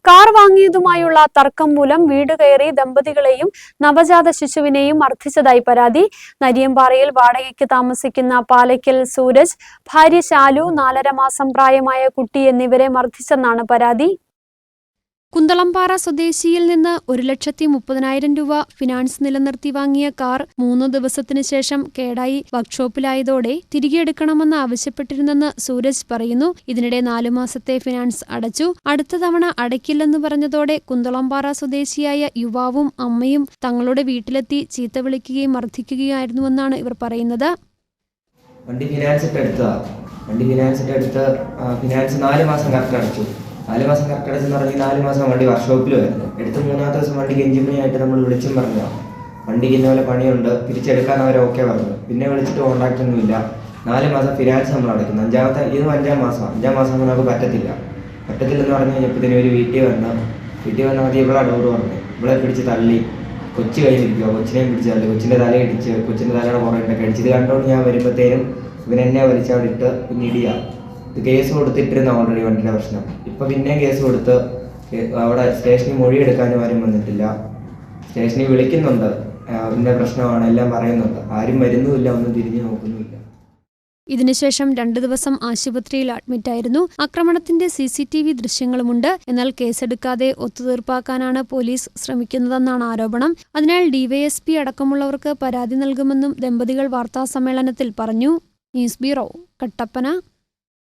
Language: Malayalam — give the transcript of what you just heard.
കാർ വാങ്ങിയതുമായുള്ള തർക്കം മൂലം വീട് കയറി ദമ്പതികളെയും നവജാത ശിശുവിനെയും മർദ്ദിച്ചതായി പരാതി. നരിയമ്പാറയിൽ വാടകയ്ക്ക് താമസിക്കുന്ന പാലയ്ക്കൽ സൂരജ്, ഭാര്യ ശാലു, 4.5 മാസം പ്രായമായ കുട്ടി എന്നിവരെ മർദ്ദിച്ചെന്നാണ് പരാതി. കുന്തളംപാറ സ്വദേശിയിൽ നിന്ന് 1,30,000 രൂപ ഫിനാൻസ് നിലനിർത്തി വാങ്ങിയ കാർ 3 ദിവസത്തിനു ശേഷം കേടായി വർക്ക്ഷോപ്പിലായതോടെ തിരികെ എടുക്കണമെന്ന് ആവശ്യപ്പെട്ടിരുന്നെന്ന് സൂരജ് പറയുന്നു. ഇതിനിടെ 4 മാസത്തെ ഫിനാൻസ് അടച്ചു. അടുത്ത തവണ അടയ്ക്കില്ലെന്ന് പറഞ്ഞതോടെ കുന്തളംപാറ സ്വദേശിയായ യുവാവും അമ്മയും തങ്ങളുടെ വീട്ടിലെത്തി ചീത്ത വിളിക്കുകയും മർദ്ദിക്കുകയായിരുന്നുവെന്നാണ് ഇവർ പറയുന്നത്. വണ്ടി ഫിനാൻസ് എടുത്ത് ഫിനാൻസ് 4 മാസം കറക്റ്റ് അടച്ചു. 4 മാസം കറക്റ്റ് അടച്ചെന്ന് പറഞ്ഞാൽ 4 മാസം വണ്ടി വർക്ക്ഷോപ്പിലുമായിരുന്നു. എടുത്ത് 3-ാമത്തെ ദിവസം വണ്ടിക്ക് എഞ്ചിൻ പണിയായിട്ട് നമ്മൾ വിളിച്ചും പറഞ്ഞു, വണ്ടിക്ക് ഇന്നപോലെ പണിയുണ്ട്, തിരിച്ചെടുക്കാൻ അവർ ഓക്കെ പറഞ്ഞു. പിന്നെ വിളിച്ചിട്ട് കോൺടാക്റ്റ് ഒന്നുമില്ല. 4 മാസം ഫിനാൻസ് നമ്മൾ അടയ്ക്കുന്നു. 5 മാസം നമുക്ക് പറ്റത്തില്ലെന്ന് പറഞ്ഞു കഴിഞ്ഞപ്പോഴത്തേനും ഒരു വീട്ടിൽ വന്ന് ആദ്യം ഇവിടെ ഡോറ് പറഞ്ഞു, ഇവിടെ പിടിച്ച് തള്ളി, കൊച്ചു കയ്യിലിരിക്കുക, കൊച്ചിനെയും പിടിച്ച് തള്ളി, കൊച്ചിൻ്റെ തല ഇടിച്ച്, കൊച്ചിൻ്റെ തലയുടെ പുറകിട്ടൊക്കെ അടിച്ച്. ഇത് കണ്ടുകൊണ്ട് ഞാൻ വരുമ്പോഴത്തേനും ഇവനെന്നെ വലിച്ചവിടിട്ട് പിന്നെ ഇടിയാ. ഇത് കേസ് കൊടുത്തിട്ടിരുന്ന ഓൾറെഡി വണ്ടിയുടെ പ്രശ്നം. ഇപ്പം പിന്നെയും കേസ് കൊടുത്ത് അവിടെ സ്റ്റേഷനിൽ മൊഴിയെടുക്കാനും ആരും വന്നിട്ടില്ല. സ്റ്റേഷനിൽ വിളിക്കുന്നുണ്ട്, ഇന്ന പ്രശ്നമാണ് എല്ലാം പറയുന്നുണ്ട്, ആരും വരുന്നുമില്ല, ഒന്നും തിരിഞ്ഞു നോക്കുന്നുമില്ല. ഇതിനുശേഷം 2 ദിവസം ആശുപത്രിയിൽ അഡ്മിറ്റായിരുന്നു. ആക്രമണത്തിന്റെ CCTV ദൃശ്യങ്ങളുമുണ്ട്. എന്നാൽ കേസെടുക്കാതെ ഒത്തുതീർപ്പാക്കാനാണ് പോലീസ് ശ്രമിക്കുന്നതെന്നാണ് ആരോപണം. അതിനാൽ DYSP അടക്കമുള്ളവർക്ക് പരാതി നൽകുമെന്നും ദമ്പതികൾ വാർത്താസമ്മേളനത്തിൽ പറഞ്ഞു. News bureau, Kattappana.